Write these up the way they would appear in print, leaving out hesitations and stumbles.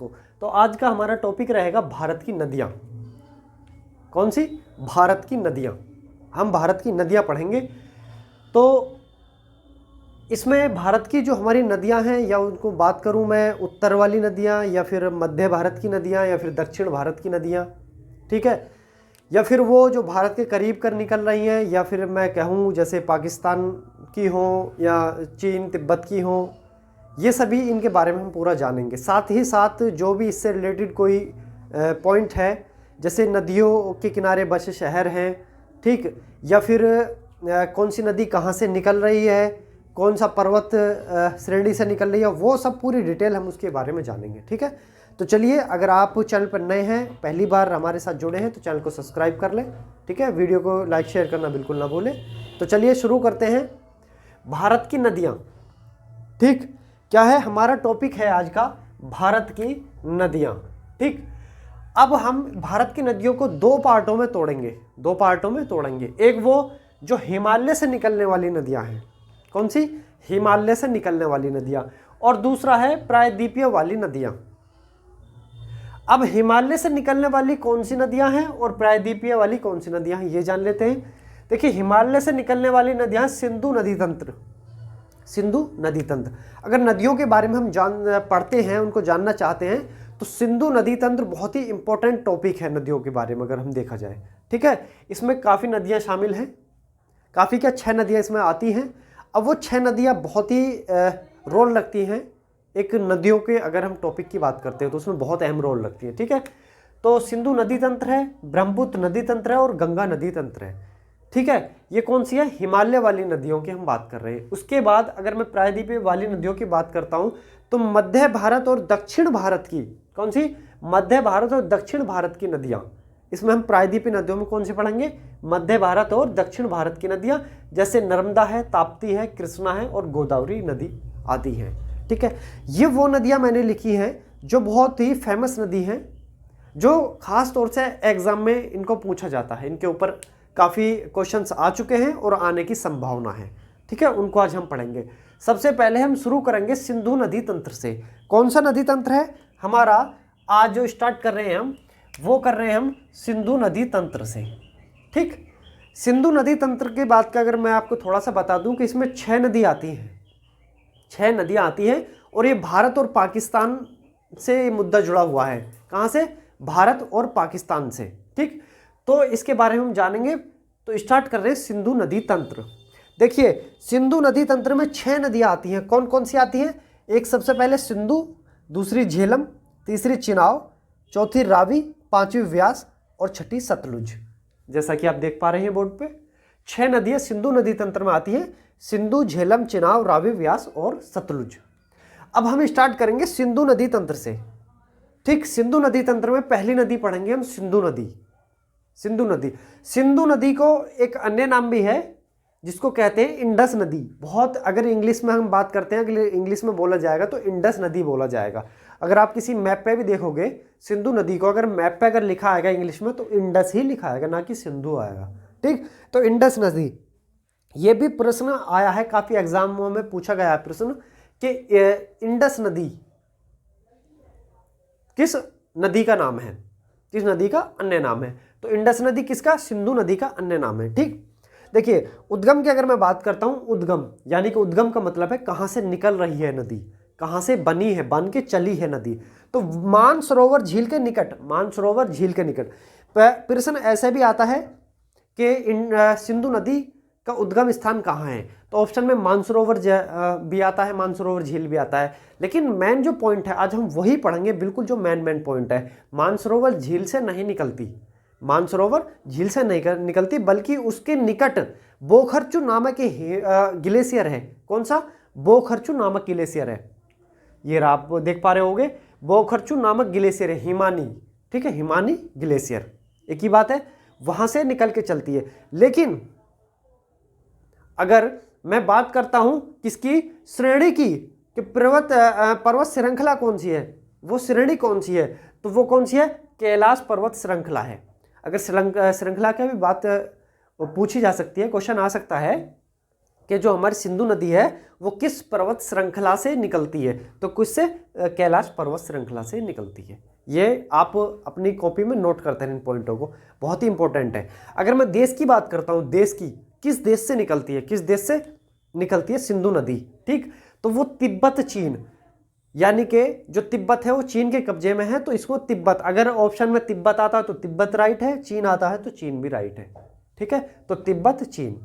को। तो आज का हमारा टॉपिक रहेगा भारत की नदियाँ। कौन सी? भारत की नदियाँ। हम भारत की नदियाँ पढ़ेंगे। तो इसमें भारत की जो हमारी नदियाँ हैं, या उनको बात करूँ मैं उत्तर वाली नदियाँ, या फिर मध्य भारत की नदियाँ, या फिर दक्षिण भारत की नदियाँ, ठीक है, या फिर वो जो भारत के करीब कर निकल रही हैं, या फिर मैं कहूँ जैसे पाकिस्तान की हो या चीन तिब्बत की हो, ये सभी इनके बारे में हम पूरा जानेंगे। साथ ही साथ जो भी इससे रिलेटेड कोई पॉइंट है, जैसे नदियों के किनारे बसे शहर हैं, ठीक, या फिर कौन सी नदी कहाँ से निकल रही है, कौन सा पर्वत श्रेणी से निकल रही है, वो सब पूरी डिटेल हम उसके बारे में जानेंगे, ठीक है। तो चलिए, अगर आप चैनल पर नए हैं, पहली बार हमारे साथ जुड़े हैं, तो चैनल को सब्सक्राइब कर लें, ठीक है। वीडियो को लाइक शेयर करना बिल्कुल ना भूलें। तो चलिए शुरू करते हैं। भारत की नदियाँ, ठीक, क्या है हमारा टॉपिक है आज का, भारत की नदियाँ, ठीक। अब हम भारत की नदियों को दो पार्टों में तोड़ेंगे। एक वो जो हिमालय से निकलने वाली नदियाँ हैं, कौन सी? हिमालय से निकलने वाली नदियाँ, और दूसरा है प्रायद्वीपीय वाली नदियाँ। अब हिमालय से निकलने वाली कौन सी नदियां हैं और प्रायद्वीपीय वाली कौन सी नदियां हैं, ये जान लेते हैं। देखिए, हिमालय से निकलने वाली नदियां सिंधु नदी तंत्र। अगर नदियों के बारे में हम पढ़ते हैं, उनको जानना चाहते हैं, तो सिंधु नदी तंत्र बहुत ही इंपॉर्टेंट टॉपिक है नदियों के बारे में अगर हम देखा जाए, ठीक है। इसमें काफ़ी नदियाँ शामिल हैं, काफ़ी क्या 6 नदियाँ इसमें आती हैं। अब वो 6 नदियाँ बहुत ही रोल रखती हैं एक नदियों के, अगर हम टॉपिक की बात करते हैं तो उसमें बहुत अहम रोल रखती है, ठीक है। तो सिंधु नदी तंत्र है, ब्रह्मपुत्र नदी तंत्र है और गंगा नदी तंत्र है, ठीक है। ये कौन सी है? हिमालय वाली नदियों की हम बात कर रहे हैं। उसके बाद अगर मैं प्रायद्वीपीय वाली नदियों की बात करता हूँ, तो मध्य भारत और दक्षिण भारत की, कौन सी? मध्य भारत और दक्षिण भारत की नदियाँ। इसमें हम प्रायद्वीपीय नदियों में कौन सी पढ़ेंगे? मध्य भारत और दक्षिण भारत की नदियाँ, जैसे नर्मदा है, ताप्ती है, कृष्णा है और गोदावरी नदी आदि हैं, ठीक है। ये वो नदियां मैंने लिखी हैं जो बहुत ही फेमस नदी हैं, जो खास तौर से एग्जाम में इनको पूछा जाता है। इनके ऊपर काफ़ी क्वेश्चंस आ चुके हैं और आने की संभावना है, ठीक है। उनको आज हम पढ़ेंगे। सबसे पहले हम शुरू करेंगे सिंधु नदी तंत्र से। कौन सा नदी तंत्र है हमारा? आज जो स्टार्ट कर रहे हैं हम, वो कर रहे हैं हम सिंधु नदी तंत्र से, ठीक। सिंधु नदी तंत्र की बात का अगर मैं आपको थोड़ा सा बता दूं कि इसमें 6 नदी आती हैं, 6 नदियां आती हैं, और ये भारत और पाकिस्तान से मुद्दा जुड़ा हुआ है। कहाँ से? भारत और पाकिस्तान से, ठीक। तो इसके बारे में हम जानेंगे। तो स्टार्ट कर रहे हैं सिंधु नदी तंत्र। देखिए, सिंधु नदी तंत्र में 6 नदियां आती हैं। कौन कौन सी आती हैं? एक सबसे पहले सिंधु, दूसरी झेलम, तीसरी चिनाव, चौथी रावी, पांचवी व्यास और छठी सतलुज। जैसा कि आप देख पा रहे हैं बोर्ड पे, 6 नदियां सिंधु नदी तंत्र में आती हैं। सिंधु, झेलम, चिनाव, रावी, व्यास और सतलुज। अब हम स्टार्ट करेंगे सिंधु नदी तंत्र से, ठीक। सिंधु नदी तंत्र में पहली नदी पढ़ेंगे हम सिंधु नदी। सिंधु नदी को एक अन्य नाम भी है जिसको कहते हैं इंडस नदी। बहुत, अगर इंग्लिश में हम बात करते हैं, अगर इंग्लिश में बोला जाएगा तो इंडस नदी बोला जाएगा। अगर आप किसी मैप पे भी देखोगे सिंधु नदी को, अगर मैप पे अगर लिखा आएगा इंग्लिश में, तो इंडस ही लिखा आएगा, ना कि सिंधु आएगा, ठीक। तो इंडस नदी, ये भी प्रश्न आया है, काफी एग्जामों में पूछा गया है प्रश्न कि इंडस नदी किस नदी का नाम है, किस नदी का अन्य नाम है। तो इंडस नदी किसका? सिंधु नदी का अन्य नाम है, ठीक। देखिए, उद्गम की अगर मैं बात करता हूं, उद्गम यानी कि उद्गम का मतलब है कहां से निकल रही है नदी, कहां से बनी है, बन के चली है नदी। तो मानसरोवर झील के निकट, मानसरोवर झील के निकट प्रश्न ऐसे भी आता है कि सिंधु नदी का उद्गम स्थान कहाँ है। तो ऑप्शन में मानसरोवर भी आता है, मानसरोवर झील भी आता है, लेकिन मेन जो पॉइंट है आज हम वही पढ़ेंगे, बिल्कुल जो मेन पॉइंट है। मानसरोवर झील से नहीं निकलती, मानसरोवर झील से नहीं निकलती, बल्कि उसके निकट बोखरचू नामक ग्लेशियर है। कौन सा? बोखरचू नामक ग्लेशियर है। ये आप देख पा रहे होगे, बोखरचू नामक ग्लेशियर है, हिमानी, ठीक है, हिमानी ग्लेशियर, एक ही बात है, वहां से निकल के चलती है। लेकिन अगर मैं बात करता हूं किसकी? श्रेणी की, कि पर्वत श्रृंखला कौन सी है, वो श्रेणी कौन सी है, तो वो कौन सी है? कैलाश पर्वत श्रृंखला है। अगर श्रृंखला की भी बात पूछी जा सकती है, क्वेश्चन आ सकता है कि जो हमारी सिंधु नदी है वो किस पर्वत श्रृंखला से निकलती है, तो किससे, कैलाश पर्वत श्रृंखला से निकलती है। ये आप अपनी कॉपी में नोट करते हैं इन पॉइंटों को, बहुत ही इंपॉर्टेंट है। अगर मैं देश की बात करता हूँ, देश की, किस देश से निकलती है, किस देश से निकलती है सिंधु नदी, ठीक, तो वो तिब्बत चीन, यानी कि जो तिब्बत है वो चीन के कब्जे में है, तो इसको तिब्बत, अगर ऑप्शन में तिब्बत आता है तो तिब्बत राइट है, चीन आता है तो चीन भी राइट है, ठीक है, तो तिब्बत चीन,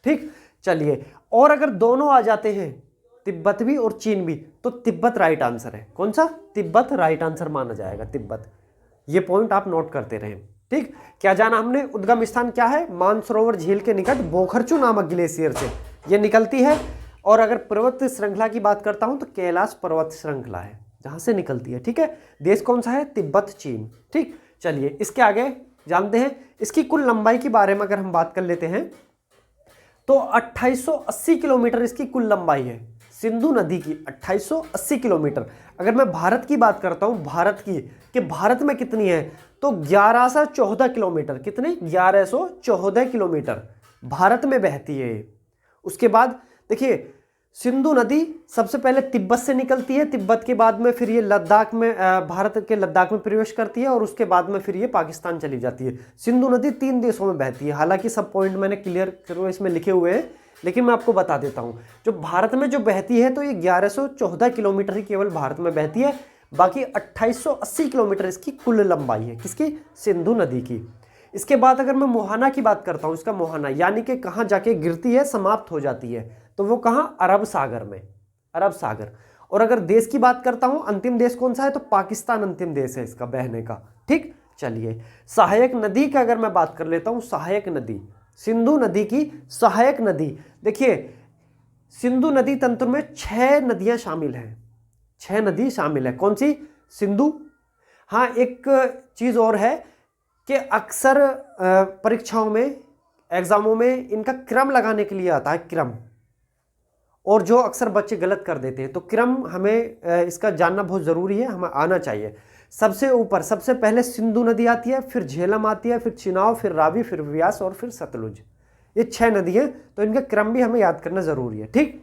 ठीक। चलिए, और अगर दोनों आ जाते हैं, तिब्बत भी और चीन भी, तो तिब्बत राइट आंसर है। कौन सा, तिब्बत राइट आंसर माना जाएगा, तिब्बत। ये पॉइंट आप नोट करते रहें, ठीक। क्या जाना हमने, उद्गम स्थान क्या है, मानसरोवर झील के निकट बोखरचू नामक ग्लेशियर से ये निकलती है। और अगर पर्वत श्रृंखला की बात करता हूं तो कैलाश पर्वत श्रृंखला है जहां से निकलती है, ठीक है। देश कौन सा है, तिब्बत चीन, ठीक। चलिए, इसके आगे जानते हैं इसकी कुल लंबाई के बारे में। अगर हम बात कर लेते हैं तो 2880 किलोमीटर इसकी कुल लंबाई है, सिंधु नदी की 2880 किलोमीटर। अगर मैं भारत की बात करता हूं, भारत की, कि भारत में कितनी है, तो 1114 किलोमीटर, कितने, 1114 किलोमीटर भारत में बहती है। उसके बाद देखिए, सिंधु नदी सबसे पहले तिब्बत से निकलती है, तिब्बत के बाद में फिर ये लद्दाख में, भारत के लद्दाख में प्रवेश करती है, और उसके बाद में फिर ये पाकिस्तान चली जाती है। सिंधु नदी 3 देशों में बहती है। हालांकि सब पॉइंट मैंने क्लियर करो इसमें लिखे हुए हैं, लेकिन मैं आपको बता देता हूं, जो भारत में जो बहती है तो ये 1114 किलोमीटर ही केवल भारत में बहती है, बाकी 2880 किलोमीटर इसकी कुल लंबाई है, किसकी, सिंधु नदी की। इसके बाद अगर मैं मोहाना की बात करता हूं, इसका मोहाना यानी कि कहां जाके गिरती है, समाप्त हो जाती है, तो वो कहां, अरब सागर में, अरब सागर। और अगर देश की बात करता हूं, अंतिम देश कौन सा है, तो पाकिस्तान अंतिम देश है इसका बहने का, ठीक। चलिए, सहायक नदी का अगर मैं बात कर लेता हूं, सहायक नदी, सिंधु नदी की सहायक नदी, देखिए सिंधु नदी तंत्र में 6 नदियां शामिल हैं, 6 नदी शामिल है। कौन सी, सिंधु। हाँ, एक चीज और है कि अक्सर परीक्षाओं में, एग्जामों में इनका क्रम लगाने के लिए आता है, क्रम, और जो अक्सर बच्चे गलत कर देते हैं, तो क्रम हमें इसका जानना बहुत ज़रूरी है, हमें आना चाहिए। सबसे ऊपर, सबसे पहले सिंधु नदी आती है, फिर झेलम आती है, फिर चिनाव, फिर रावी, फिर व्यास और फिर सतलुज। ये 6 नदी हैं, तो इनका क्रम भी हमें याद करना ज़रूरी है, ठीक।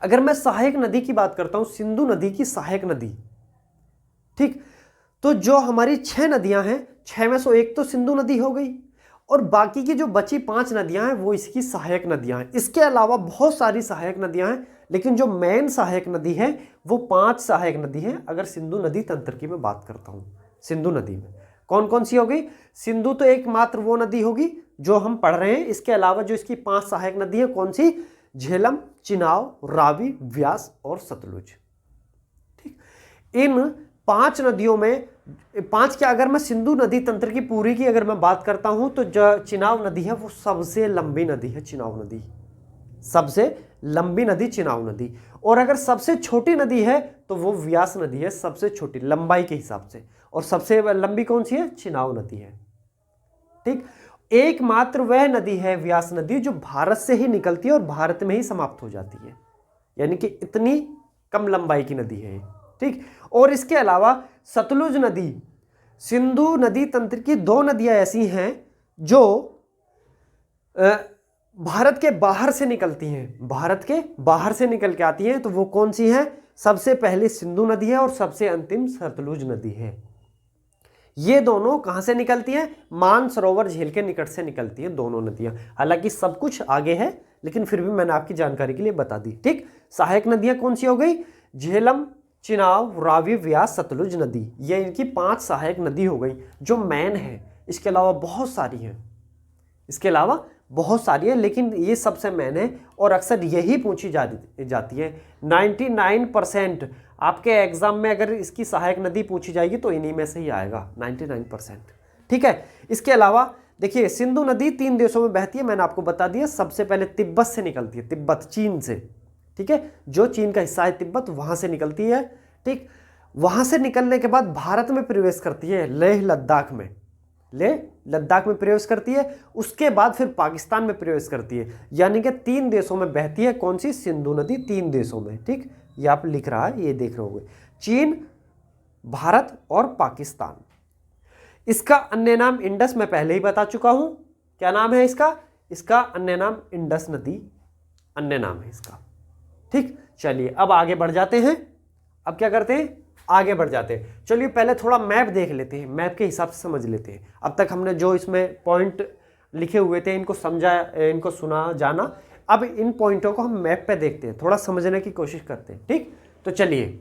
अगर मैं सहायक नदी की बात करता हूँ, सिंधु नदी की सहायक नदी, ठीक, तो जो हमारी 6 नदियां हैं, 6 में से एक तो सिंधु नदी हो गई, और बाकी की जो बची 5 नदियां हैं वो इसकी सहायक नदियां हैं। इसके अलावा बहुत सारी सहायक नदियां हैं, लेकिन जो मेन सहायक नदी है वो 5 सहायक नदी हैं। अगर सिंधु नदी तंत्र की मैं बात करता हूं, सिंधु नदी में कौन कौन सी हो गई, सिंधु तो एकमात्र वो नदी होगी जो हम पढ़ रहे हैं। इसके अलावा जो इसकी 5 सहायक नदी है, कौन सी, झेलम, चिनाव, रावी, व्यास और सतलुज, ठीक। इन 5 नदियों में, 5 क्या, अगर मैं सिंधु नदी तंत्र की पूरी की अगर मैं बात करता हूं, तो जो चिनाव नदी है वो सबसे लंबी नदी है, चिनाव नदी सबसे लंबी नदी, चिनाव नदी। और अगर सबसे छोटी नदी है तो वो व्यास नदी है, सबसे छोटी लंबाई के हिसाब से, और सबसे लंबी कौन सी है, चिनाव नदी है, ठीक। एकमात्र वह नदी है व्यास नदी जो भारत से ही निकलती है और भारत में ही समाप्त हो जाती है, यानी कि इतनी कम लंबाई की नदी है, ठीक। और इसके अलावा सतलुज नदी, सिंधु नदी तंत्र की 2 नदियां ऐसी हैं जो भारत के बाहर से निकलती हैं, भारत के बाहर से निकल के आती हैं, तो वो कौन सी हैं, सबसे पहले सिंधु नदी है और सबसे अंतिम सतलुज नदी है। ये दोनों कहां से निकलती हैं, मानसरोवर झील के निकट से निकलती हैं दोनों नदियां। हालांकि सब कुछ आगे है, लेकिन फिर भी मैंने आपकी जानकारी के लिए बता दी, ठीक। सहायक नदियां कौन सी हो गई, झेलम, चिनाव, रावी, व्यास, सतलुज नदी, ये इनकी 5 सहायक नदी हो गई जो मेन है। इसके अलावा बहुत सारी हैं, इसके अलावा बहुत सारी है, लेकिन ये सबसे मेन है और अक्सर यही पूछी जाती है। 99% आपके एग्जाम में अगर इसकी सहायक नदी पूछी जाएगी तो इन्हीं में से ही आएगा, 99%, ठीक है। इसके अलावा देखिए, सिंधु नदी 3 देशों में बहती है, मैंने आपको बता दिया। सबसे पहले तिब्बत से निकलती है, तिब्बत, चीन से, ठीक है, जो चीन का हिस्सा है तिब्बत, वहां से निकलती है, ठीक। वहां से निकलने के बाद भारत में प्रवेश करती है, लेह लद्दाख में, लेह लद्दाख में प्रवेश करती है। उसके बाद फिर पाकिस्तान में प्रवेश करती है, यानी कि 3 देशों में बहती है। कौन सी, सिंधु नदी 3 देशों में, ठीक। ये आप लिख रहा है, ये देख रहे होंगे, चीन, भारत और पाकिस्तान। इसका अन्य नाम इंडस मैं पहले ही बता चुका हूं। क्या नाम है इसका, इसका अन्य नाम इंडस नदी अन्य नाम है इसका। ठीक, चलिए अब आगे बढ़ जाते हैं। अब क्या करते हैं, आगे बढ़ जाते हैं। चलिए पहले थोड़ा मैप देख लेते हैं, मैप के हिसाब से समझ लेते हैं। अब तक हमने जो इसमें पॉइंट लिखे हुए थे इनको समझा, इनको सुना, जाना। अब इन पॉइंटों को हम मैप पे देखते हैं, थोड़ा समझने की कोशिश करते हैं। ठीक, तो चलिए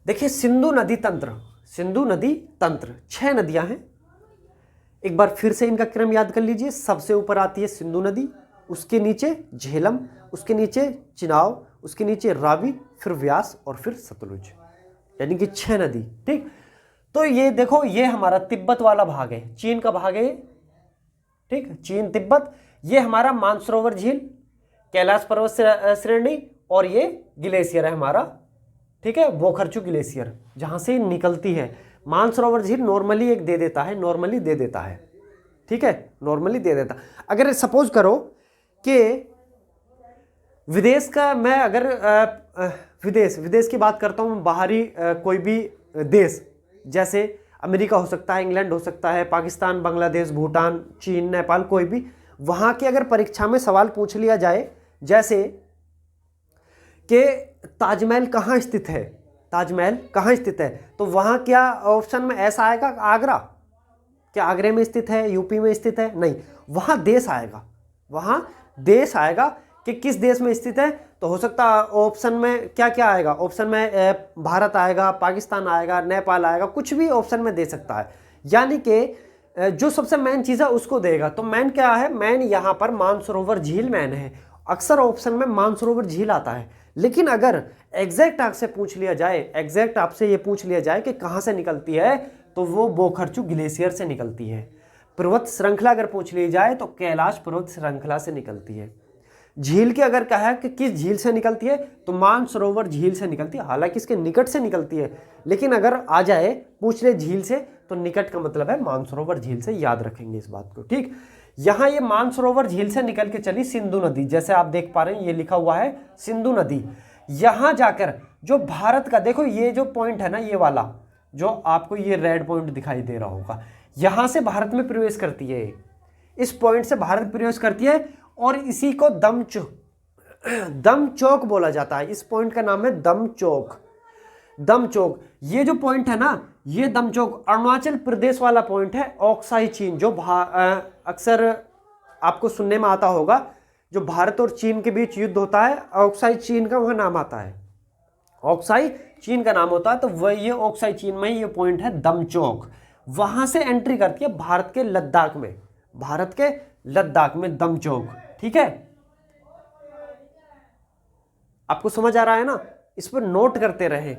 देखिए, सिंधु नदी तंत्र, सिंधु नदी तंत्र 6 नदियां हैं। एक बार फिर से इनका क्रम याद कर लीजिए। सबसे ऊपर आती है सिंधु नदी, उसके नीचे झेलम, उसके नीचे चिनाब, उसके नीचे रावी, फिर व्यास और फिर सतलुज, यानी कि 6 नदी। ठीक, तो ये देखो, ये हमारा तिब्बत वाला भाग है, चीन का भाग है ये। ठीक, चीन तिब्बत, ये हमारा मानसरोवर झील, कैलाश पर्वत श्रेणी, और ये ग्लेशियर है हमारा। ठीक है, बोखरचू ग्लेशियर जहां से निकलती है। मानसरोवर झील नॉर्मली एक दे देता है, नॉर्मली दे देता है। ठीक है, नॉर्मली दे देता। अगर सपोज करो कि विदेश का, मैं अगर विदेश की बात करता हूँ, बाहरी कोई भी देश, जैसे अमेरिका हो सकता है, इंग्लैंड हो सकता है, पाकिस्तान, बांग्लादेश, भूटान, चीन, नेपाल, कोई भी, वहाँ के अगर परीक्षा में सवाल पूछ लिया जाए, जैसे कि ताजमहल कहाँ स्थित है, ताजमहल कहाँ स्थित है, तो वहाँ क्या ऑप्शन में ऐसा आएगा, आगरा, क्या आगरे में स्थित है, यूपी में स्थित है? नहीं, वहाँ देश आएगा, वहाँ देश आएगा कि किस देश में स्थित है। तो हो सकता है ऑप्शन में क्या क्या आएगा, ऑप्शन में भारत आएगा, पाकिस्तान आएगा, नेपाल आएगा, कुछ भी ऑप्शन में दे सकता है। यानी कि जो सबसे मेन चीज़ है उसको देगा। तो मेन क्या है, मेन यहाँ पर मानसरोवर झील मेन है। अक्सर ऑप्शन में मानसरोवर झील आता है, लेकिन अगर एग्जैक्ट आपसे पूछ लिया जाए, एग्जैक्ट आपसे ये पूछ लिया जाए कि कहाँ से निकलती है, तो वो बोखरचू ग्लेशियर से निकलती है। पर्वत श्रृंखला अगर पूछ ली जाए तो कैलाश पर्वत श्रृंखला से निकलती है। झील की अगर कहा कि किस झील से निकलती है, तो मानसरोवर झील से निकलती है, हालांकि इसके निकट से निकलती है, लेकिन अगर आ जाए पूछ ले झील से, तो निकट का मतलब है मानसरोवर झील से, याद रखेंगे इस बात को। ठीक, यहाँ ये मानसरोवर झील से निकल के चली सिंधु नदी, जैसे आप देख पा रहे हैं ये लिखा हुआ है सिंधु नदी। यहाँ जाकर जो भारत का, देखो ये जो पॉइंट है ना, ये वाला जो आपको ये रेड पॉइंट दिखाई दे रहा होगा, यहाँ से भारत में प्रवेश करती है, इस पॉइंट से भारत प्रवेश करती है, और इसी को दम चौक बोला जाता है। इस पॉइंट का नाम है दम चौक। दम चौक, ये जो पॉइंट है ना, ये दम चौक अरुणाचल प्रदेश वाला पॉइंट है। ऑक्साई चीन, जो अक्सर आपको सुनने में आता होगा, जो भारत और चीन के बीच युद्ध होता है, ऑक्साई चीन का वह नाम आता है, ऑक्साई चीन का नाम होता है। तो वह ये ऑक्साई चीन में ये पॉइंट है दम चौक, वहां से एंट्री करती है भारत के लद्दाख में, भारत के लद्दाख में दम चौक। ठीक है, आपको समझ आ रहा है ना, इस पर नोट करते रहे।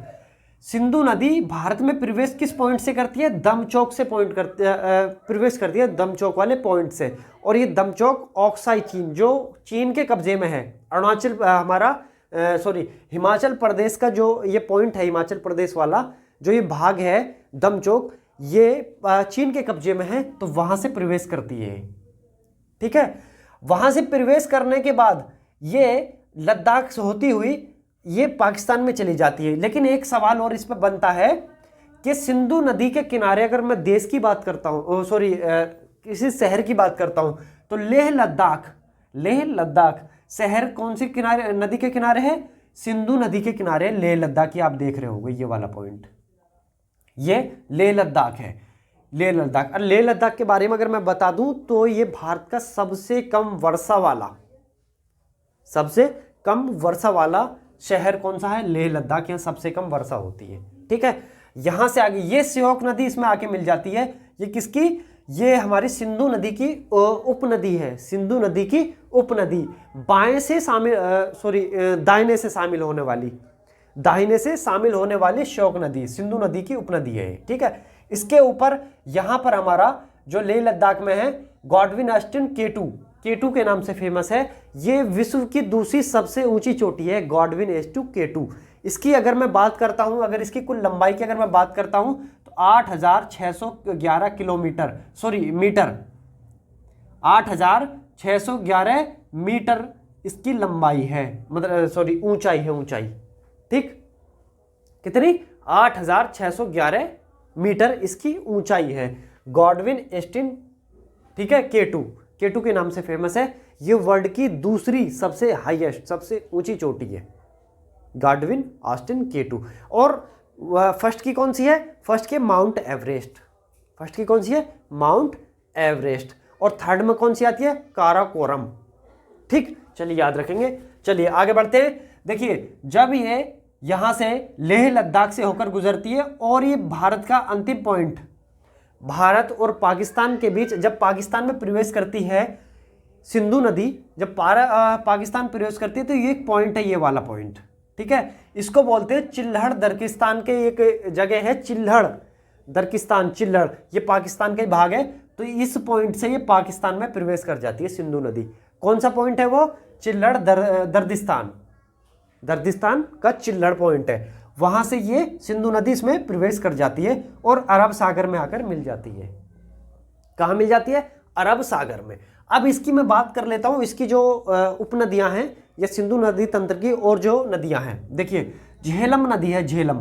सिंधु नदी भारत में प्रवेश किस पॉइंट से करती है, दम चौक से प्रवेश करती है, दम चौक वाले पॉइंट से। और ये दम चौक ऑक्साई चीन, जो चीन के कब्जे में है, अरुणाचल हिमाचल प्रदेश का जो ये पॉइंट है, हिमाचल प्रदेश वाला जो ये भाग है दम चौक, ये चीन के कब्जे में है, तो वहां से प्रवेश करती है। ठीक है, वहां से प्रवेश करने के बाद ये लद्दाख से होती हुई ये पाकिस्तान में चली जाती है। लेकिन एक सवाल और इस पर बनता है कि सिंधु नदी के किनारे, अगर मैं देश की बात करता हूँ, किसी शहर की बात करता हूँ, तो लेह लद्दाख शहर कौन से किनारे, नदी के किनारे है, सिंधु नदी के किनारे लेह लद्दाख, ये आप देख रहे होंगे ये वाला पॉइंट, ये लेह लद्दाख है, लेह लद्दाख। और लेह लद्दाख के बारे में अगर मैं बता दूं तो ये भारत का सबसे कम वर्षा वाला शहर कौन सा है, लेह लद्दाख, यहाँ सबसे कम वर्षा होती है। ठीक है, यहां से आगे ये श्योक नदी इसमें आके मिल जाती है। ये किसकी, ये हमारी सिंधु नदी की उपनदी है, सिंधु नदी की उपनदी। दाहिने से शामिल होने वाली श्योक नदी सिंधु नदी की उपनदी है। ठीक है, इसके ऊपर यहां पर हमारा जो लेह लद्दाख में है गॉडविन ऑस्टिन K2 के नाम से फेमस है। ये विश्व की दूसरी सबसे ऊंची चोटी है, गॉडविन K2। इसकी अगर मैं बात करता हूं, अगर इसकी कुल लंबाई की अगर मैं बात करता हूं, तो 8,611 मीटर, 8,611 मीटर इसकी लंबाई है, मतलब ऊंचाई है, ऊंचाई। ठीक, कितनी, 8,611 मीटर इसकी ऊंचाई है, गॉडविन ऑस्टिन। ठीक है, K2 के नाम से फेमस है। ये वर्ल्ड की दूसरी सबसे हाईएस्ट, सबसे ऊंची चोटी है, गार्डविन ऑस्टिन K2। और फर्स्ट की कौन सी है? फर्स्ट की माउंट एवरेस्ट। फर्स्ट की कौन सी है? Mount Everest. और थर्ड में कौन सी आती है? काराकोरम। ठीक, चलिए याद रखेंगे। चलिए आगे बढ़ते हैं। देखिए, जब ये यहां से लेह लद्दाख से होकर गुजरती है और ये भारत का अंतिम पॉइंट, भारत और पाकिस्तान के बीच जब पाकिस्तान में प्रवेश करती है सिंधु नदी, जब पाकिस्तान प्रवेश करती है तो ये एक पॉइंट है, ये वाला पॉइंट। ठीक है, इसको बोलते हैं चिल्हड़ दर्किस्तान के, एक जगह है चिल्हड़ दर्किस्तान, चिल्हड़, ये पाकिस्तान का ही भाग है। तो इस पॉइंट से ये पाकिस्तान में प्रवेश कर जाती है सिंधु नदी। कौन सा पॉइंट है वो? चिल्हड़ दर्दिस्तान, दर्दिस्तान का चिल्हड़ पॉइंट है, वहां से ये सिंधु नदी इसमें प्रवेश कर जाती है और अरब सागर में आकर मिल जाती है। कहाँ मिल जाती है? अरब सागर में। अब इसकी मैं बात कर लेता हूं, इसकी जो उपनदियां हैं या सिंधु नदी तंत्र की और जो नदियां हैं। देखिए, झेलम नदी है, झेलम।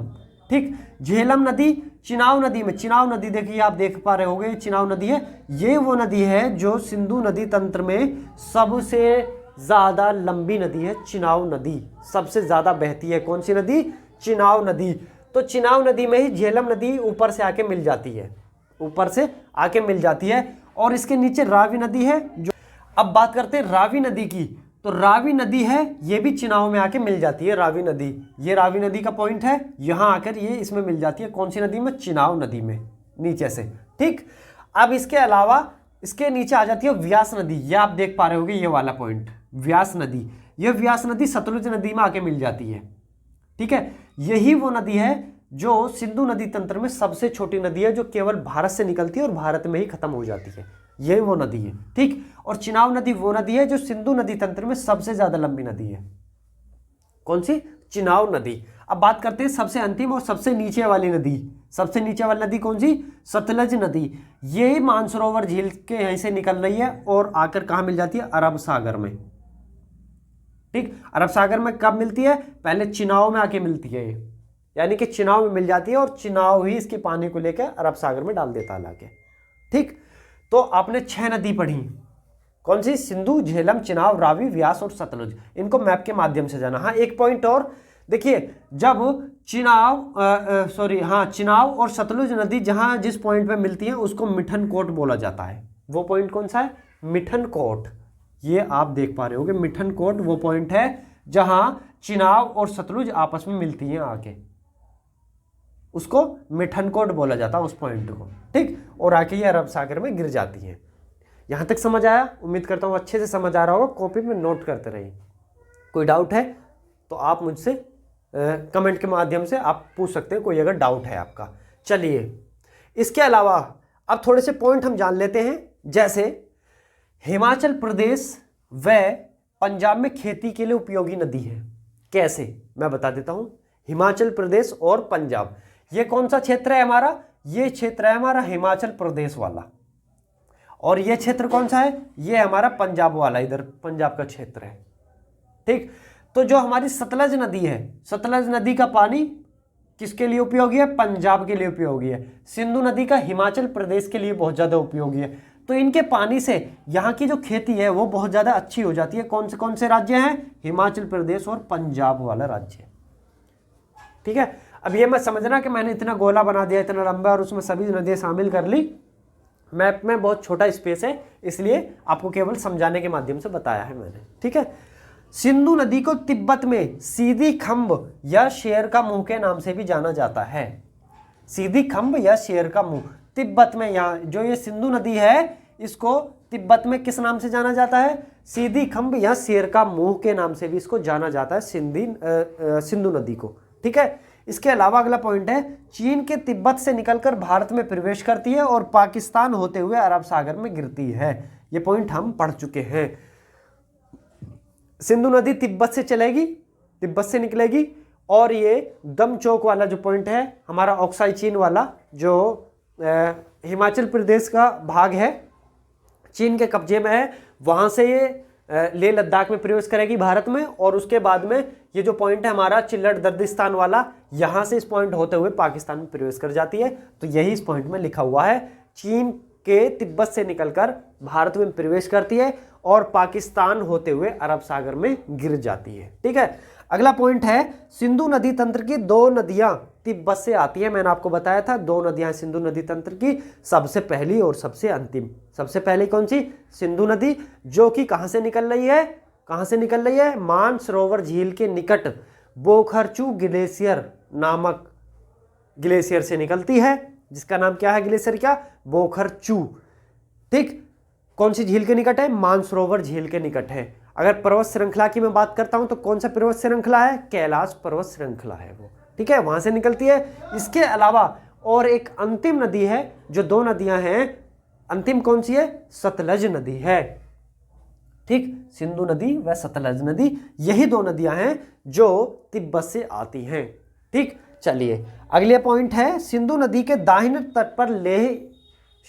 ठीक, झेलम नदी चिनाव नदी में, चिनाव नदी देखिए आप देख पा रहे होंगे, चिनाव नदी है। ये वो नदी है जो सिंधु नदी तंत्र में सबसे ज्यादा लंबी नदी है, चिनाव नदी सबसे ज्यादा बहती है। कौन सी नदी? चिनाव नदी। तो चिनाव नदी में ही झेलम नदी ऊपर से आके मिल जाती है, ऊपर से आके मिल जाती है। और इसके नीचे रावी नदी है जो, अब बात करते हैं रावी नदी की। तो रावी नदी है, ये भी चिनाव में आके मिल जाती है रावी नदी। ये रावी नदी का पॉइंट है, यहां आकर ये इसमें मिल जाती है। कौन सी नदी में? चिनाव नदी में, नीचे से। ठीक, अब इसके अलावा इसके नीचे आ जाती है व्यास नदी। ये आप देख पा रहे होंगे, ये वाला पॉइंट व्यास नदी। ये व्यास नदी सतलुज नदी में आके मिल जाती है। ठीक है, यही वो नदी है जो सिंधु नदी तंत्र में सबसे छोटी नदी है, जो केवल भारत से निकलती है और भारत में ही खत्म हो जाती है। ये वो नदी है। ठीक, और चिनाव नदी वो नदी है जो सिंधु नदी तंत्र में सबसे ज्यादा लंबी नदी है। कौन सी? चिनाव नदी। अब बात करते हैं सबसे अंतिम और सबसे नीचे वाली नदी। सबसे नीचे वाली नदी कौन सी? सतलज नदी। ये मानसरोवर झील के यहीं से निकल रही है और आकर कहां मिल जाती है? अरब सागर में। ठीक, अरब सागर में कब मिलती है? पहले चिनाव में आके मिलती है, यानी कि चिनाव में मिल जाती है और चिनाव ही इसके पानी को लेकर अरब सागर में डाल देता है लाके। ठीक, तो आपने 6 नदी पढ़ी। कौन सी? सिंधु, झेलम, चिनाव, रावी, व्यास और सतलुज। इनको मैप के माध्यम से जाना। हाँ, एक पॉइंट और देखिए, जब चिनाव और सतलुज नदी जहां जिस पॉइंट पे मिलती है उसको मिठनकोट बोला जाता है। वो पॉइंट कौन सा है? मिठनकोट। ये आप देख पा रहे होगे, मिठनकोट वो पॉइंट है जहां चिनाव और सतलुज आपस में मिलती हैं आके, उसको मिठनकोट बोला जाता है उस पॉइंट को। ठीक, और आके ये अरब सागर में गिर जाती है। यहां तक समझ आया? उम्मीद करता हूं अच्छे से समझ आ रहा होगा। कॉपी में नोट करते रहिए। कोई डाउट है तो आप मुझसे कमेंट के माध्यम से आप पूछ सकते हैं, कोई अगर डाउट है आपका। चलिए, इसके अलावा अब थोड़े से पॉइंट हम जान लेते हैं। जैसे हिमाचल प्रदेश व पंजाब में खेती के लिए उपयोगी नदी है। कैसे? मैं बता देता हूं। हिमाचल प्रदेश और पंजाब, ये कौन सा क्षेत्र है हमारा? ये क्षेत्र है हमारा हिमाचल प्रदेश वाला। और ये क्षेत्र कौन सा है? ये हमारा पंजाब वाला, इधर पंजाब का क्षेत्र है। ठीक, तो जो हमारी सतलज नदी है, सतलज नदी का पानी किसके लिए उपयोगी है? पंजाब के लिए उपयोगी है। सिंधु नदी का हिमाचल प्रदेश के लिए बहुत ज्यादा उपयोगी है। तो इनके पानी से यहाँ की जो खेती है वो बहुत ज्यादा अच्छी हो जाती है। कौन से राज्य हैं? हिमाचल प्रदेश और पंजाब वाला राज्य। ठीक है, अब ये मत समझना कि मैंने इतना गोला बना दिया, इतना लंबा, और उसमें सभी नदियां शामिल कर ली। मैप में बहुत छोटा स्पेस है, इसलिए आपको केवल समझाने के माध्यम से बताया है मैंने। ठीक है, सिंधु नदी को तिब्बत में सीधी खंभ या शेर का मुंह के नाम से भी जाना जाता है। सीधी खंभ या शेर का मुंह, तिब्बत में, यहाँ जो ये सिंधु नदी है इसको तिब्बत में किस नाम से जाना जाता है? सीधी खंभ या शेर का मुंह के नाम से भी इसको जाना जाता है, सिंधु नदी को। ठीक है, इसके अलावा अगला पॉइंट है, चीन के तिब्बत से निकलकर भारत में प्रवेश करती है और पाकिस्तान होते हुए अरब सागर में गिरती है। ये पॉइंट हम पढ़ चुके हैं। सिंधु नदी तिब्बत से चलेगी, तिब्बत से निकलेगी, और ये दम चौक वाला जो पॉइंट है हमारा ऑक्साई चीन वाला, जो हिमाचल प्रदेश का भाग है, चीन के कब्जे में है, वहां से ये लेह लद्दाख में प्रवेश करेगी भारत में। और उसके बाद में ये जो पॉइंट है हमारा चिल्लड़ दर्दिस्तान वाला, यहां से इस पॉइंट होते हुए पाकिस्तान में प्रवेश कर जाती है। तो यही इस पॉइंट में लिखा हुआ है, चीन के तिब्बत से निकलकर भारत में प्रवेश करती है और पाकिस्तान होते हुए अरब सागर में गिर जाती है। ठीक है, अगला पॉइंट है सिंधु नदी तंत्र की दो नदियां तिब्बत से आती है। मैंने आपको बताया था दो नदियां सिंधु नदी तंत्र की, सबसे पहली और सबसे अंतिम। सबसे पहली कौन सी? सिंधु नदी, जो कि कहां से निकल रही है? कहां से निकल रही है? मानसरोवर झील के निकट बोखरचू ग्लेशियर नामक ग्लेशियर से निकलती है, जिसका नाम क्या है? ग्लेशियर क्या? बोखरचू। ठीक, कौन सी झील के निकट है? मानसरोवर झील के निकट है। अगर पर्वत श्रृंखला की मैं बात करता हूं तो कौन सा पर्वत श्रृंखला है? कैलाश पर्वत श्रृंखला है वो। ठीक है, वहां से निकलती है। इसके अलावा और एक अंतिम नदी है, जो दो नदियां हैं, अंतिम कौन सी है? सतलज नदी है। ठीक, सिंधु नदी व सतलज नदी, यही दो नदियां हैं जो तिब्बत से आती हैं। ठीक, चलिए अगले पॉइंट है सिंधु नदी के दाहिने तट पर लेह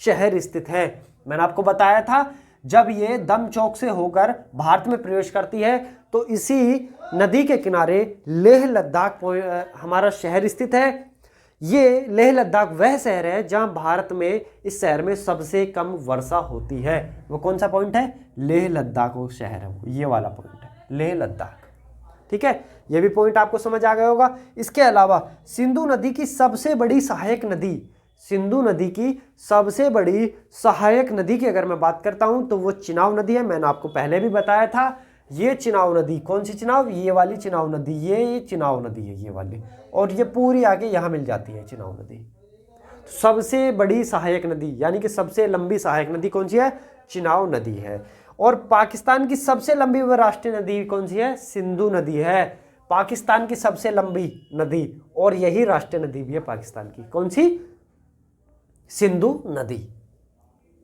शहर स्थित है। मैंने आपको बताया था जब ये दम चौक से होकर भारत में प्रवेश करती है तो इसी नदी के किनारे लेह लद्दाख हमारा शहर स्थित है। ये लेह लद्दाख वह शहर है जहां भारत में इस शहर में सबसे कम वर्षा होती है। वो कौन सा पॉइंट है? लेह लद्दाख वो शहर है, वो ये वाला पॉइंट है, लेह लद्दाख। ठीक है, ये भी पॉइंट आपको समझ आ गया होगा। इसके अलावा सिंधु नदी की सबसे बड़ी सहायक नदी, सिंधु नदी की सबसे बड़ी सहायक नदी की अगर मैं बात करता हूं तो वो चिनाब नदी है। मैंने आपको पहले भी बताया था, ये चिनाब नदी, कौन सी चिनाब? ये वाली चिनाब नदी, ये चिनाब नदी है ये वाली, और ये पूरी आगे यहां मिल जाती है चिनाब नदी। सबसे बड़ी सहायक नदी यानी कि सबसे लंबी सहायक नदी कौन सी है? चिनाब नदी है। और पाकिस्तान की सबसे लंबी व राष्ट्रीय नदी कौन सी है? सिंधु नदी है। पाकिस्तान की सबसे लंबी नदी और यही राष्ट्रीय नदी भी है पाकिस्तान की, कौन सी? सिंधु नदी।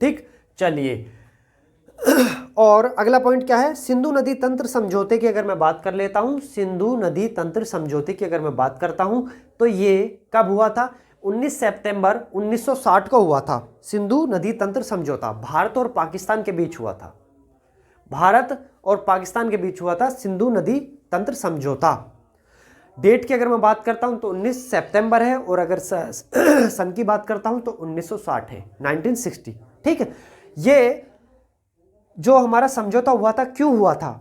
ठीक, चलिए और अगला पॉइंट क्या है? सिंधु नदी तंत्र समझौते की अगर मैं बात कर लेता हूं, सिंधु नदी तंत्र समझौते की अगर मैं बात करता हूं तो ये कब हुआ था? 19 सितंबर 1960 को हुआ था। सिंधु नदी तंत्र समझौता भारत और पाकिस्तान के बीच हुआ था। भारत और पाकिस्तान के बीच हुआ था सिंधु नदी तंत्र समझौता। डेट की अगर मैं बात करता हूं तो 19 सितंबर है, और अगर सन की बात करता हूं तो 1960 है, 1960। ठीक है, ये जो हमारा समझौता हुआ था क्यों हुआ था?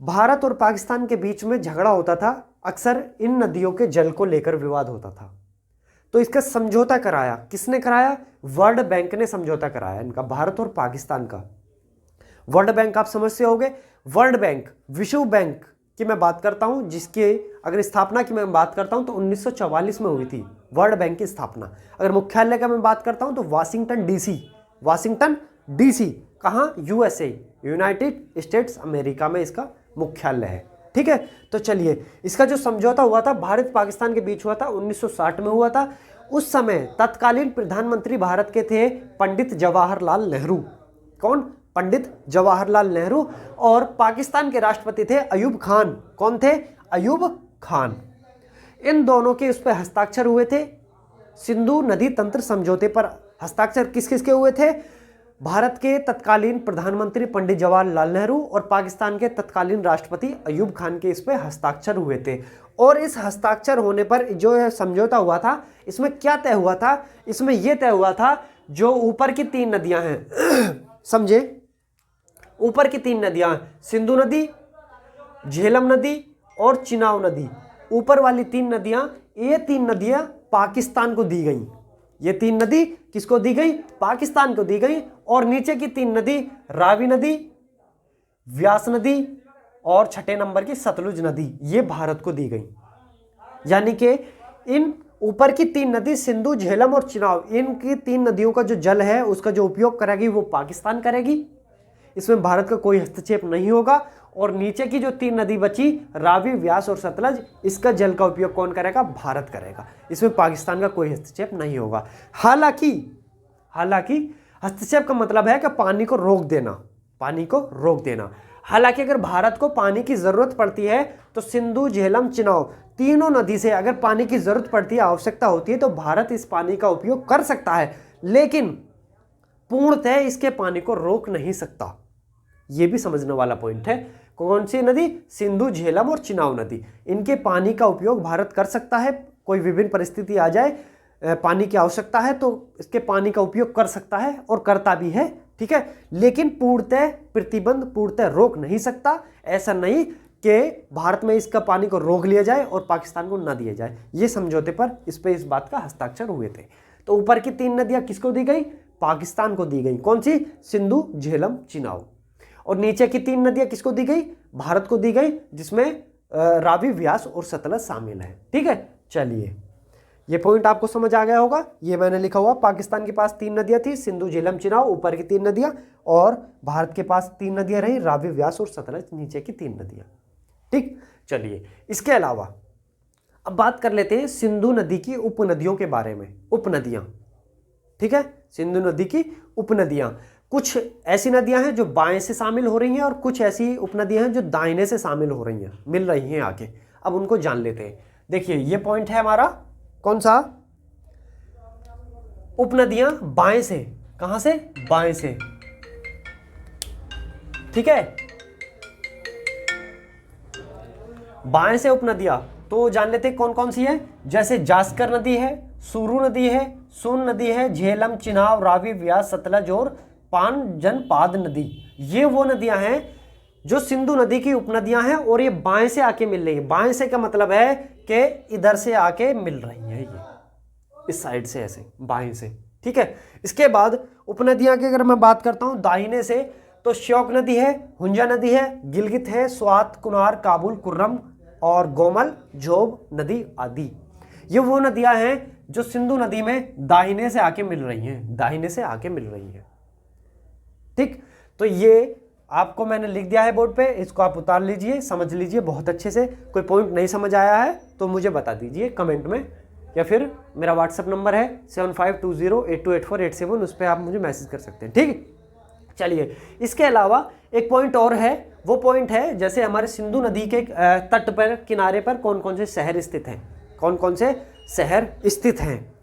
भारत और पाकिस्तान के बीच में झगड़ा होता था, अक्सर इन नदियों के जल को लेकर विवाद होता था, तो इसका समझौता कराया। किसने कराया? वर्ल्ड बैंक ने समझौता कराया इनका, भारत और पाकिस्तान का। वर्ल्ड बैंक आप समझते होंगे, वर्ल्ड बैंक, विश्व बैंक की मैं बात करता हूं, जिसके अगर स्थापना की मैं बात करता हूं तो 1944 में हुई थी वर्ल्ड बैंक की स्थापना। अगर मुख्यालय का मैं बात करता हूं तो वाशिंगटन डीसी, वाशिंगटन डीसी कहाँ? यूएसए, यूनाइटेड स्टेट्स अमेरिका में इसका मुख्यालय है। ठीक है, तो चलिए इसका जो समझौता हुआ था भारत पाकिस्तान के बीच हुआ था, 1960 में हुआ था। उस समय तत्कालीन प्रधानमंत्री भारत के थे पंडित जवाहरलाल नेहरू। कौन? पंडित जवाहरलाल नेहरू। और पाकिस्तान के राष्ट्रपति थे अयूब खान। कौन थे? अयूब खान। इन दोनों के उस पर हस्ताक्षर हुए थे। सिंधु नदी तंत्र समझौते पर हस्ताक्षर किस किस के हुए थे? भारत के तत्कालीन प्रधानमंत्री पंडित जवाहरलाल नेहरू और पाकिस्तान के तत्कालीन राष्ट्रपति अयूब खान के इस पे हस्ताक्षर हुए थे। और इस हस्ताक्षर होने पर जो समझौता हुआ था, इसमें क्या तय हुआ था? इसमें यह तय हुआ था जो ऊपर की तीन नदियां हैं समझे, ऊपर की तीन नदियां, सिंधु नदी, झेलम नदी और चिनाब नदी, ऊपर वाली तीन नदियां, ये तीन नदियां पाकिस्तान को दी गई। ये तीन नदी किसको दी गई? पाकिस्तान को दी गई। और नीचे की तीन नदी रावी नदी, व्यास नदी और छठे नंबर की सतलुज नदी, ये भारत को दी गई। यानी कि इन ऊपर की तीन नदी सिंधु, झेलम और चिनाब, इनकी तीन नदियों का जो जल है उसका जो उपयोग करेगी वो पाकिस्तान करेगी, इसमें भारत का कोई हस्तक्षेप नहीं होगा। और नीचे की जो तीन नदी बची रावी, व्यास और सतलज, इसका जल का उपयोग कौन करेगा? भारत करेगा, इसमें पाकिस्तान का कोई हस्तक्षेप नहीं होगा। हालांकि हस्तक्षेप का मतलब है कि पानी को रोक देना, पानी को रोक देना। हालांकि अगर भारत को पानी की जरूरत पड़ती है तो सिंधु, झेलम, चिनाब तीनों नदी से अगर पानी की जरूरत पड़ती है, आवश्यकता होती है, तो भारत इस पानी का उपयोग कर सकता है, लेकिन पूर्णतः इसके पानी को रोक नहीं सकता। यह भी समझने वाला पॉइंट है। कौन सी नदी? सिंधु, झेलम और चिनाब नदी, इनके पानी का उपयोग भारत कर सकता है। कोई विभिन्न परिस्थिति आ जाए, पानी की आवश्यकता है तो इसके पानी का उपयोग कर सकता है और करता भी है। ठीक है, लेकिन पूर्णतः प्रतिबंध, पूर्णतः रोक नहीं सकता। ऐसा नहीं कि भारत में इसका पानी को रोक लिया जाए और पाकिस्तान को ना दिया जाए। ये समझौते पर इस बात का हस्ताक्षर हुए थे। तो ऊपर की 3 नदियां किसको दी गई? पाकिस्तान को दी गई। कौन सी? सिंधु, झेलम, चिनाब। और नीचे की 3 नदियां किसको दी गई? भारत को दी गई, जिसमें रावी, व्यास और सतलज शामिल है। ठीक है, चलिए ये पॉइंट आपको समझ आ गया होगा। ये मैंने लिखा हुआ, पाकिस्तान के पास 3 नदियां थी, सिंधु, झेलम, चिनाब ऊपर की 3 नदियां, और भारत के पास 3 नदियां रही, रावी, व्यास और सतलज नीचे की 3 नदियां। ठीक, चलिए इसके अलावा अब बात कर लेते हैं सिंधु नदी की उपनदियों के बारे में। उपनदियां, ठीक है, सिंधु नदी की उपनदियां। कुछ ऐसी नदियां हैं जो बाएं से शामिल हो रही हैं और कुछ ऐसी उपनदियां हैं जो दाहिने से शामिल हो रही हैं, मिल रही हैं आके। अब उनको जान लेते हैं। देखिए ये पॉइंट है हमारा, कौन सा? उपनदियां बाएं से, कहां से? बाएं से। ठीक है, बाएं से उपनदियां तो जान लेते हैं कौन कौन सी है। जैसे जास्कर नदी है, सुरू नदी है, सोन नदी है, झेलम, चिनाब, रावी, व्यास, सतलज और पांजनपाद नदी। ये वो नदियां हैं जो सिंधु नदी की उपनदियां हैं और ये बाएं से आके मिल रही है। बाएं से का मतलब है कि इधर से आके मिल रही है, ये इस साइड से, ऐसे बाएं से। ठीक है, इसके बाद उपनदियां की अगर मैं बात करता हूं दाहिने से, तो श्योक नदी है, हुंजा नदी है, गिलगित है, स्वात, कुनार, काबुल, कुर्रम और गोमल, झोब नदी आदि। ये वो नदियां हैं जो सिंधु नदी में दाहिने से आके मिल रही हैं, दाहिने से आके मिल रही हैं। ठीक, तो ये आपको मैंने लिख दिया है बोर्ड पे, इसको आप उतार लीजिए, समझ लीजिए बहुत अच्छे से। कोई पॉइंट नहीं समझ आया है तो मुझे बता दीजिए कमेंट में, या फिर मेरा व्हाट्सएप नंबर है 7520828487, उस पर आप मुझे मैसेज कर सकते हैं। ठीक, चलिए इसके अलावा एक पॉइंट और है। वो पॉइंट है जैसे हमारे सिंधु नदी के तट पर, किनारे पर कौन कौन से शहर स्थित हैं, कौन कौन से शहर स्थित हैं।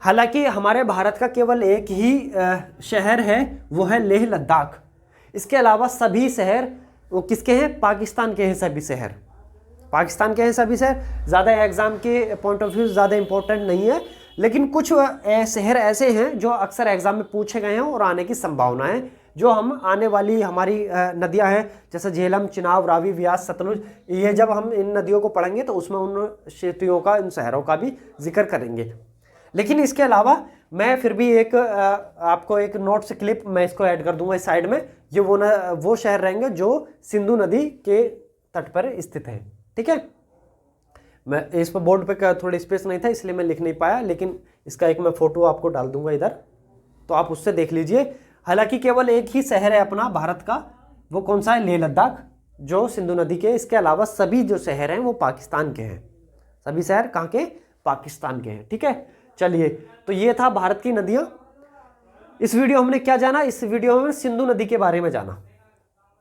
हालांकि हमारे भारत का केवल एक ही शहर है, वो है लेह लद्दाख। इसके अलावा सभी शहर वो किसके हैं? पाकिस्तान के हैं सभी शहर, पाकिस्तान के हैं सभी शहर। ज़्यादा एग्जाम के पॉइंट ऑफ व्यू ज़्यादा इंपॉर्टेंट नहीं है, लेकिन कुछ शहर ऐसे हैं जो अक्सर एग्जाम में पूछे गए हैं और आने की संभावना है, जो हम आने वाली हमारी नदियां हैं जैसे झेलम, चिनाब, रावी, व्यास, सतलुज, ये जब हम इन नदियों को पढ़ेंगे तो उसमें उन क्षेत्रों का, इन शहरों का भी जिक्र करेंगे। लेकिन इसके अलावा मैं फिर भी एक आपको एक नोट्स क्लिप मैं इसको ऐड कर दूंगा इस साइड में। ये वो शहर रहेंगे जो सिंधु नदी के तट पर स्थित है। ठीक है, मैं इस पर बोर्ड पे थोड़ी स्पेस नहीं था इसलिए मैं लिख नहीं पाया, लेकिन इसका एक मैं फोटो आपको डाल दूंगा इधर, तो आप उससे देख लीजिए। हालांकि केवल एक ही शहर है अपना भारत का, वो कौन सा है? लेह लद्दाख, जो सिंधु नदी के। इसके अलावा सभी जो शहर हैं वो पाकिस्तान के हैं, सभी शहर कहाँ के? पाकिस्तान के हैं। ठीक है, चलिए तो ये था भारत की नदियां। इस वीडियो हमने क्या जाना? इस वीडियो में सिंधु नदी के बारे में जाना,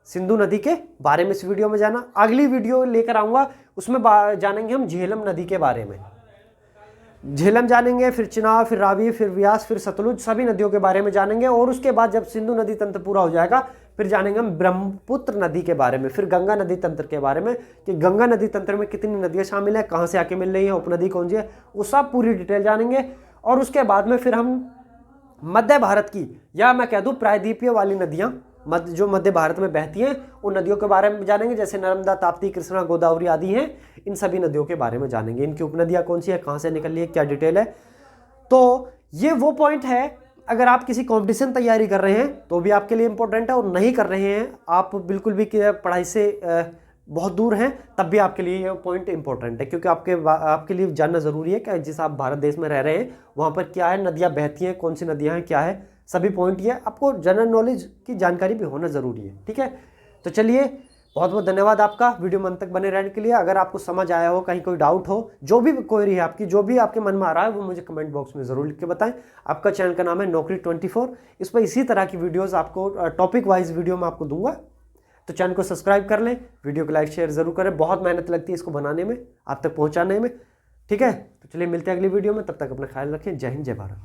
सिंधु नदी के बारे में इस वीडियो में जाना। अगली वीडियो लेकर आऊंगा, उसमें जानेंगे हम झेलम नदी के बारे में। झेलम जानेंगे, फिर चिनाब, फिर रावी, फिर व्यास, फिर सतलुज, सभी नदियों के बारे में जानेंगे। और उसके बाद जब सिंधु नदी तंत्र पूरा हो जाएगा, फिर जानेंगे हम ब्रह्मपुत्र नदी के बारे में, फिर गंगा नदी तंत्र के बारे में, कि गंगा नदी तंत्र में कितनी नदियां शामिल है, कहाँ से आके मिल रही है, उपनदी कौन सी है, वो सब पूरी डिटेल जानेंगे। और उसके बाद में फिर हम मध्य भारत की, या मैं कह दूँ प्रायद्वीपीय वाली नदियाँ जो मध्य भारत में बहती हैं, उन नदियों के बारे में जानेंगे। जैसे नर्मदा, ताप्ती, कृष्णा, गोदावरी आदि हैं, इन सभी नदियों के बारे में जानेंगे। इनकी उपनदियाँ कौन सी है, कहाँ से निकल रही है, क्या डिटेल है। तो ये वो पॉइंट है, अगर आप किसी कंपटीशन तैयारी कर रहे हैं तो भी आपके लिए इंपॉर्टेंट है, और नहीं कर रहे हैं, आप बिल्कुल भी पढ़ाई से बहुत दूर हैं, तब भी आपके लिए ये पॉइंट इंपॉर्टेंट है, क्योंकि आपके लिए जानना ज़रूरी है कि जिस आप भारत देश में रह रहे हैं वहाँ पर क्या है, नदियाँ बहती हैं, कौन सी नदियाँ हैं, क्या है, सभी पॉइंट ये आपको जनरल नॉलेज की जानकारी भी होना ज़रूरी है। ठीक है, तो चलिए बहुत बहुत धन्यवाद आपका वीडियो में अंत तक बने रहने के लिए। अगर आपको समझ आया हो, कहीं कोई डाउट हो, जो भी क्वेरी है आपकी, जो भी आपके मन में आ रहा है, वो मुझे कमेंट बॉक्स में ज़रूर लिख के बताएं। आपका चैनल का नाम है नौकरी 24, इस पर इसी तरह की वीडियोज़ आपको टॉपिक वाइज वीडियो में आपको दूंगा, तो चैनल को सब्सक्राइब कर लें, वीडियो को लाइक शेयर ज़रूर करें। बहुत मेहनत लगती है इसको बनाने में, आप तक पहुँचाने में। ठीक है, तो चलिए मिलते हैं अगली वीडियो में, तब तक अपना ख्याल रखें। जय हिंद, जय भारत।